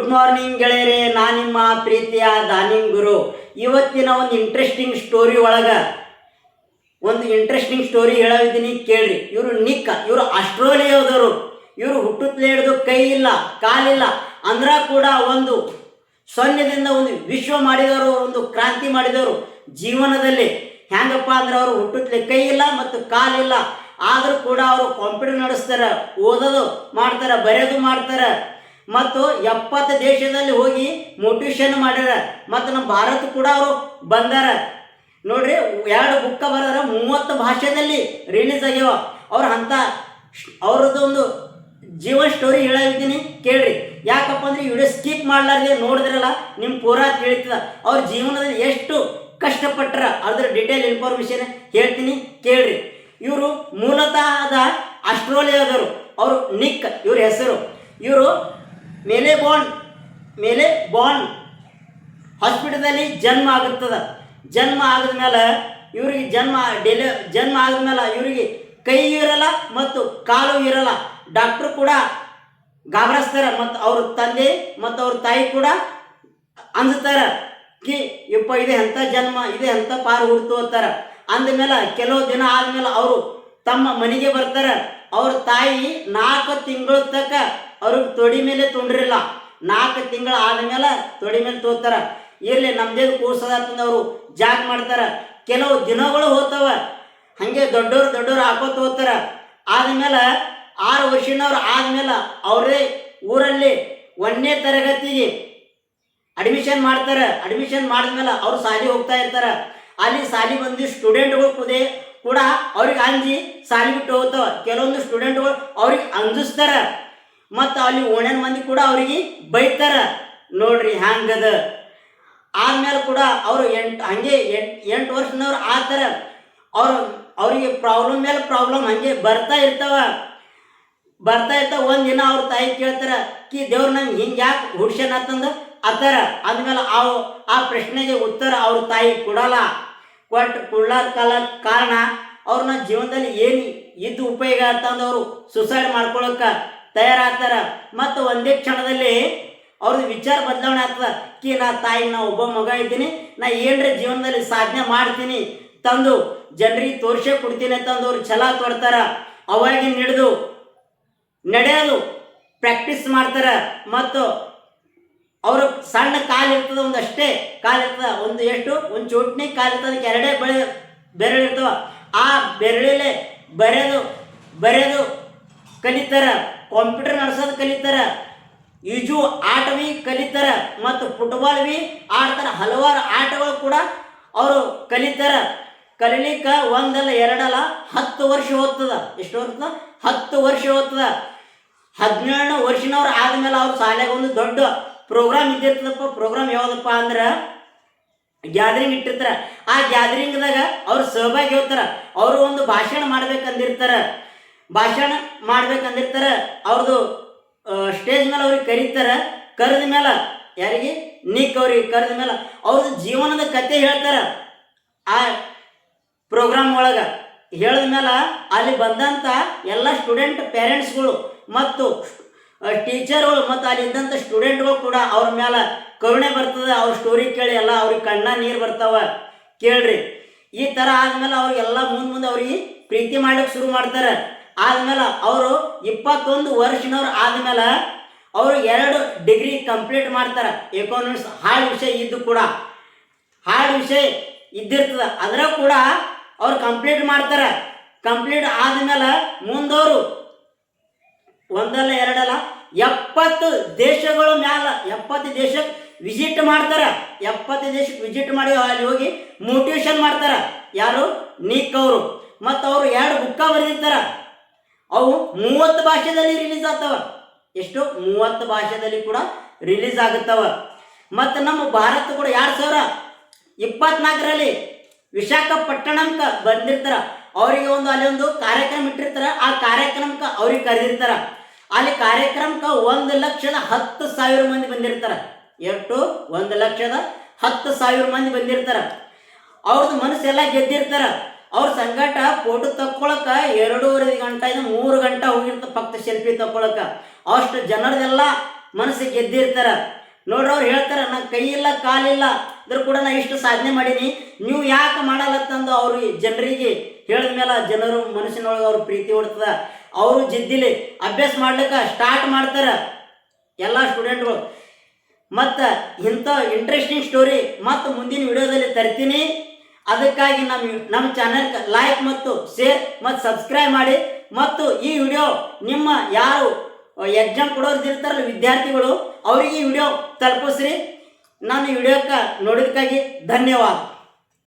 Good morning ಗೆಳೆಯರೇ, ನಾನು ನಿಮ್ಮ ಪ್ರೀತಿಯ ದಾನಿಂಗ್ ಗುರು. ಇವತ್ತಿನ ಒಂದು ಇಂಟ್ರೆಸ್ಟಿಂಗ್ ಸ್ಟೋರಿ ಒಳಗೆ ಒಂದು ಇಂಟ್ರೆಸ್ಟಿಂಗ್ ಸ್ಟೋರಿ ಹೇಳಿದ್ದೀನಿ ಕೇಳ್ರಿ. ಇವರು ನಿಕ್, ಇವರು ಆಸ್ಟ್ರೇಲಿಯಾದವರು. ಇವರು ಹುಟ್ಟುತ್ತಲೇ ಹಿಡಿದು ಕೈ ಇಲ್ಲ ಕಾಲಿಲ್ಲ ಅಂದ್ರ ಕೂಡ ಒಂದು ಸೊನ್ನೆದಿಂದ ಒಂದು ವಿಶ್ವ ಮಾಡಿದವರು, ಒಂದು ಕ್ರಾಂತಿ ಮಾಡಿದವರು ಜೀವನದಲ್ಲಿ. ಹೆಂಗಪ್ಪ ಅಂದ್ರೆ ಅವರು ಹುಟ್ಟುತ್ತಲೇ ಕೈ ಇಲ್ಲ ಮತ್ತು ಕಾಲಿಲ್ಲ, ಆದರೂ ಕೂಡ ಅವರು ಕಂಪ್ಯೂಟರ್ ನಡೆಸ್ತಾರೆ, ಓದೋದು ಮಾಡ್ತಾರೆ, ಬರೆಯೋದು ಮಾಡ್ತಾರೆ ಮತ್ತು 70 ದೇಶದಲ್ಲಿ ಹೋಗಿ ಮೋಟಿವೇಶನ್ ಮಾಡ್ಯಾರ. ಮತ್ತು ನಮ್ಮ ಭಾರತ ಕೂಡ ಅವರು ಬಂದಾರ ನೋಡ್ರಿ. 2 ಬುಕ್ಕ ಬರೆದಾರ, 30 ಭಾಷೆಯಲ್ಲಿ ರಿಲೀಸ್ ಆಗ್ಯಾವ. ಅವ್ರದ್ದು ಒಂದು ಜೀವನ ಸ್ಟೋರಿ ಹೇಳಿದ್ದೀನಿ ಕೇಳ್ರಿ. ಯಾಕಪ್ಪ ಅಂದ್ರೆ ಈ ವಿಡಿಯೋ ಸ್ಕಿಪ್ ಮಾಡ್ಲಾರ್ದೆ ನೋಡಿದ್ರಲ್ಲ ನಿಮ್ಮ ಪೂರಾ ತಿಳಿತದ ಅವ್ರ ಜೀವನದಲ್ಲಿ ಎಷ್ಟು ಕಷ್ಟಪಟ್ಟರ ಅದ್ರ ಡಿಟೇಲ್ ಇನ್ಫಾರ್ಮೇಶನ್ ಹೇಳ್ತೀನಿ ಕೇಳ್ರಿ. ಇವರು ಮೂಲತಃ ಆಸ್ಟ್ರೇಲಿಯಾದವರು. ಅವರು ನಿಕ್ ಇವ್ರ ಹೆಸರು. ಇವರು ಮೆಲ್ಬೋರ್ನ್ ಹಾಸ್ಪಿಟಲಲ್ಲಿ ಜನ್ಮ ಆಗುತ್ತದೆ. ಜನ್ಮ ಆದ್ಮೇಲೆ ಇವ್ರಿಗೆ ಜನ್ಮ ಆದ್ಮೇಲೆ ಇವರಿಗೆ ಕೈ ಇರಲ್ಲ ಮತ್ತು ಕಾಲು ಇರಲ್ಲ. ಡಾಕ್ಟ್ರು ಕೂಡ ಗಾಬರಿಸ್ತಾರೆ ಮತ್ತು ಅವ್ರ ತಂದೆ ಮತ್ತು ಅವ್ರ ತಾಯಿ ಕೂಡ ಅಂಜ್ತಾರೆ ಕಿ ಯಪ್ಪ ಇದೆ ಎಂಥ ಜನ್ಮ, ಇದೆ ಎಂಥ ಪಾರು ಹುಡ್ತು ಅಂತಾರೆ. ಅಂದಮೇಲೆ ಕೆಲವು ದಿನ ಆದಮೇಲೆ ಅವರು ತಮ್ಮ ಮನೆಗೆ ಬರ್ತಾರೆ. ಅವ್ರ ತಾಯಿ 4 ತಿಂಗಳ ತನಕ ಅವ್ರಿಗೆ ತೊಡಿ ಮೇಲೆ ತುಂಡ್ರಿಲ್ಲ. 4 ತಿಂಗಳು ಆದಮೇಲೆ ತೊಡಿ ಮೇಲೆ ತೋತಾರ. ಇರಲಿ ನಮ್ದೇನು ಕೂರ್ಸೋದಂತಂದು ಅವರು ಜಾಗ ಮಾಡ್ತಾರೆ. ಕೆಲವು ದಿನಗಳು ಹೋಗ್ತಾವ, ಹಾಗೆ ದೊಡ್ಡವ್ರು ಹಾಕೋತ ಹೋಗ್ತಾರ. ಆದಮೇಲೆ 6 ವರ್ಷನವ್ರು ಆದಮೇಲೆ ಅವರೇ ಊರಲ್ಲಿ 1ನೇ ತರಗತಿಗೆ ಅಡ್ಮಿಷನ್ ಮಾಡ್ತಾರೆ. ಅಡ್ಮಿಷನ್ ಮಾಡಿದ್ಮೇಲೆ ಅವ್ರು ಶಾಲೆ ಹೋಗ್ತಾ ಇರ್ತಾರೆ. ಅಲ್ಲಿ ಶಾಲೆ ಬಂದು ಸ್ಟೂಡೆಂಟ್ಗಳು ಕೂಡ ಅವ್ರಿಗೆ ಅಂಜಿ ಶಾಲೆ ಬಿಟ್ಟು ಹೋಗ್ತಾವ. ಕೆಲವೊಂದು ಸ್ಟೂಡೆಂಟ್ಗಳು ಅವ್ರಿಗೆ ಅಂಜಿಸ್ತಾರೆ ಮತ್ತು ಅಲ್ಲಿ ಓಣ್ಯನ ಮಂದಿ ಕೂಡ ಅವ್ರಿಗೆ ಬೈತಾರೆ. ನೋಡ್ರಿ ಹ್ಯಾಂಗದ. ಆದ್ಮೇಲೆ ಕೂಡ ಅವರು 8 ವರ್ಷನವ್ರು ಆಗ್ತಾರೆ. ಅವ್ರಿಗೆ ಪ್ರಾಬ್ಲಮ್ ಮೇಲೆ ಪ್ರಾಬ್ಲಮ್ ಹಾಗೆ ಬರ್ತಾ ಇರ್ತಾವ. ಒಂದಿನ ಅವ್ರ ತಾಯಿ ಕೇಳ್ತಾರೆ ಕಿ ದೇವ್ರು ನಂಗೆ ಹಿಂಗೆ ಯಾಕೆ ಹುಡ್ಸ್ಯಾನ ಅಂತಂದು ಆತರ. ಅಂದಮೇಲೆ ಆ ಪ್ರಶ್ನೆಗೆ ಉತ್ತರ ಅವ್ರ ತಾಯಿ ಕೊಡ್ಲಾರ ಕಾರಣ ಅವ್ರನ್ನ ಜೀವನದಲ್ಲಿ ಏನು ಇದ್ದು ಉಪಯೋಗ ಅಂತಂದು ಅವರು ಸುಸೈಡ್ ಮಾಡ್ಕೊಳಕ್ಕೆ ತಯಾರಾಗ್ತಾರೆ. ಮತ್ತು ಒಂದೇ ಕ್ಷಣದಲ್ಲಿ ಅವ್ರದ್ದು ವಿಚಾರ ಬದಲಾವಣೆ ಆಗ್ತದೆ ಕಿ ನಾ ಒಬ್ಬ ಮಗ ಇದ್ದೀನಿ, ನಾ ಏನ್ರ ಜೀವನದಲ್ಲಿ ಸಾಧನೆ ಮಾಡ್ತೀನಿ ತಂದು ಜನರಿಗೆ ತೋರಿಸೇ ಕೊಡ್ತೀನಿ ಅಂತಂದು ಅವ್ರು ಛಲ ತೊಡ್ತಾರ. ಅವಾಗಿನ ಹಿಡಿದು ನಡೆಯೋದು ಪ್ರಾಕ್ಟೀಸ್ ಮಾಡ್ತಾರೆ. ಮತ್ತು ಅವರು ಸಣ್ಣ ಕಾಲು ಇರ್ತದೆ, ಒಂದಷ್ಟೇ ಕಾಲು ಇರ್ತದೆ, ಒಂದು ಚೋಟ್ನಿ ಕಾಲು ಇರ್ತದೆ, ಅದಕ್ಕೆ 2 ಬೆರಳಿರ್ತವ. ಆ ಬೆರಳಲ್ಲೇ ಬರೆಯೋದು ಕಲಿತಾರೆ, ಕಂಪ್ಯೂಟರ್ ನಡೆಸೋದು ಕಲಿತಾರೆ, ಈಜು ಆಟ ಭೀ ಕಲಿತಾರೆ ಮತ್ತು ಫುಟ್ಬಾಲ್ ಭೀ ಆಡ್ತಾರೆ. ಹಲವಾರು ಆಟಗಳು ಕೂಡ ಅವರು ಕಲಿತಾರೆ. ಕಲೀಲಿಕ್ಕೆ 1 ಅಲ್ಲ 2 ಅಲ್ಲ 10 ವರ್ಷ ಹೋಗ್ತದೆ. ಎಷ್ಟು ಹೋಗ್ತದ? 10 ವರ್ಷ ಹೋಗ್ತದೆ. 17ನೇ ವರ್ಷನವ್ರು ಆದಮೇಲೆ ಅವ್ರ ಶಾಲೆಗೆ ಒಂದು ದೊಡ್ಡ ಪ್ರೋಗ್ರಾಮ್ ಇದ್ದಿರ್ತದಪ್ಪ. ಪ್ರೋಗ್ರಾಮ್ ಯಾವುದಪ್ಪ ಅಂದ್ರೆ ಗ್ಯಾದರಿಂಗ್ ಇಟ್ಟಿರ್ತಾರೆ. ಆ ಗ್ಯಾದರಿಂಗ್ದಾಗ ಅವ್ರು ಸಹಭಾಗಿ ಹೋಗ್ತಾರೆ. ಅವರು ಒಂದು ಭಾಷಣ ಮಾಡ್ಬೇಕಂದಿರ್ತಾರೆ. ಅವ್ರದ್ದು ಸ್ಟೇಜ್ ಮೇಲೆ ಅವ್ರಿಗೆ ಕರೀತಾರೆ. ಕರೆದ ಮೇಲೆ ಯಾರಿಗೆ ನಿಕ್ ಅವ್ರಿಗೆ ಕರೆದ ಮೇಲೆ ಅವ್ರದ್ದು ಜೀವನದ ಕತೆ ಹೇಳ್ತಾರೆ. ಆ ಪ್ರೋಗ್ರಾಮ್ ಒಳಗೆ ಹೇಳಿದ ಮೇಲೆ ಅಲ್ಲಿ ಬಂದಂಥ ಎಲ್ಲ ಸ್ಟೂಡೆಂಟ್ ಪೇರೆಂಟ್ಸ್ಗಳು ಮತ್ತು ಟೀಚರ್ಗಳು ಮತ್ತು ಅಲ್ಲಿ ಇದ್ದಂಥ ಸ್ಟೂಡೆಂಟ್ಗಳು ಕೂಡ ಅವ್ರ ಮೇಲೆ ಕರುಣೆ ಬರ್ತದೆ. ಅವ್ರ ಸ್ಟೋರಿ ಕೇಳಿ ಎಲ್ಲ ಅವ್ರಿಗೆ ಕಣ್ಣ ನೀರು ಬರ್ತಾವ. ಕೇಳ್ರಿ, ಈ ಥರ ಆದಮೇಲೆ ಅವ್ರಿಗೆಲ್ಲ ಮುಂದೆ ಅವ್ರಿಗೆ ಪ್ರೀತಿ ಮಾಡ್ಲಿಕ್ಕೆ ಶುರು ಮಾಡ್ತಾರೆ. ಆದಮೇಲೆ ಅವರು 21 ವರ್ಷನವ್ರು ಆದಮೇಲೆ ಅವರು 2 ಡಿಗ್ರಿ ಕಂಪ್ಲೀಟ್ ಮಾಡ್ತಾರೆ. ಎಕಾನಮಿಕ್ಸ್ ಹಾರ್ಡ್ ವಿಷಯ ಇದ್ದು ಕೂಡ ಹಾರ್ಡ್ ವಿಷಯ ಇದ್ದಿರ್ತದೆ, ಅದರ ಕೂಡ ಅವ್ರು ಕಂಪ್ಲೀಟ್ ಮಾಡ್ತಾರೆ. ಕಂಪ್ಲೀಟ್ ಆದಮೇಲೆ ಮುಂದವರು 1 ಅಲ್ಲ 2 ಅಲ್ಲ 70 ದೇಶಗಳ ಮ್ಯಾಲ 70 ದೇಶಕ್ಕೆ ವಿಸಿಟ್ ಮಾಡ್ತಾರೆ. 70 ದೇಶಕ್ಕೆ ವಿಸಿಟ್ ಮಾಡಿ ಅಲ್ಲಿ ಹೋಗಿ ಮೋಟಿವೇಶನ್ ಮಾಡ್ತಾರೆ. ಯಾರು? ನಿಕ್ ಅವರು. ಮತ್ತು ಅವರು 2 ಬುಕ್ಕ ಬರೆದಿರ್ತಾರೆ. ಅವು 30 ಭಾಷೆದಲ್ಲಿ ರಿಲೀಸ್ ಆಗ್ತವ. ಎಷ್ಟು? 30 ಭಾಷೆದಲ್ಲಿ ಕೂಡ ರಿಲೀಸ್ ಆಗುತ್ತವ. ಮತ್ತು ನಮ್ಮ ಭಾರತ ಕೂಡ 2024ರಲ್ಲಿ ವಿಶಾಖಪಟ್ಟಣಂಗೆ ಬಂದಿರ್ತಾರೆ. ಅವರಿಗೆ ಅಲ್ಲಿ ಒಂದು ಕಾರ್ಯಕ್ರಮ ಇಟ್ಟಿರ್ತಾರೆ. ಆ ಕಾರ್ಯಕ್ರಮಕ್ಕೆ ಅವ್ರಿಗೆ ಕರೆದಿರ್ತಾರೆ. ಅಲ್ಲಿ ಕಾರ್ಯಕ್ರಮಕ್ಕೆ 1,10,000 ಮಂದಿ ಬಂದಿರ್ತಾರೆ. ಎಷ್ಟು? 1,10,000 ಮಂದಿ ಬಂದಿರ್ತಾರೆ. ಅವ್ರದ್ದು ಮನಸ್ಸೆಲ್ಲ ಗೆದ್ದಿರ್ತಾರೆ. ಅವ್ರ ಸಂಗಟ ಫೋಟೋ ತಕ್ಕೊಳಕ್ಕೆ 2.5 ಗಂಟೆ 3 ಗಂಟೆ ಹೋಗಿರ್ತಾರೆ. ಫಕ್ತ ಸೆಲ್ಫಿ ತಕ್ಕೊಳಕ್ಕೆ ಅಷ್ಟು ಜನರದೆಲ್ಲ ಮನಸ್ಸು ಗೆದ್ದಿರ್ತಾರ. ನೋಡ್ರಿ ಅವ್ರು ಹೇಳ್ತಾರೆ, ನಂಗೆ ಕೈ ಇಲ್ಲ ಕಾಲಿಲ್ಲ ಇದ್ರೂ ಕೂಡ ನಾ ಇಷ್ಟು ಸಾಧನೆ ಮಾಡೀನಿ, ನೀವು ಯಾಕೆ ಮಾಡಲ್ಲತ್ತಂದು ಅವರು ಜನರಿಗೆ ಹೇಳಿದ ಮೇಲೆ ಜನರು ಮನಸ್ಸಿನೊಳಗೆ ಅವ್ರ ಪ್ರೀತಿ ಹೊಡ್ತದ. ಅವರು ಜಿದ್ದಿಲಿ ಅಭ್ಯಾಸ ಮಾಡ್ಲಿಕ್ಕೆ ಸ್ಟಾರ್ಟ್ ಮಾಡ್ತಾರೆ ಎಲ್ಲ ಸ್ಟೂಡೆಂಟ್ಗಳು. ಮತ್ತು ಇಂಥ ಇಂಟ್ರೆಸ್ಟಿಂಗ್ ಸ್ಟೋರಿ ಮತ್ತು ಮುಂದಿನ ವಿಡಿಯೋದಲ್ಲಿ ತರ್ತೀನಿ. ಅದಕ್ಕಾಗಿ ನಮ್ಮ ಚಾನಲ್ಗೆ ಲೈಕ್ ಮತ್ತು ಶೇರ್ ಮತ್ತು ಸಬ್ಸ್ಕ್ರೈಬ್ ಮಾಡಿ. ಮತ್ತು ಈ ವಿಡಿಯೋ ನಿಮ್ಮ ಯಾರು ಎಕ್ಸಾಮ್ ಕೊಡೋರು ಇರ್ತಾರಲ್ಲ ವಿದ್ಯಾರ್ಥಿಗಳು, ಅವರಿಗೆ ಈ ವಿಡಿಯೋ ತಲುಪಿಸ್ರಿ. ನಾನು ಈ ವಿಡಿಯೋಕ್ಕೆ ನೋಡೋದಕ್ಕಾಗಿ ಧನ್ಯವಾದ.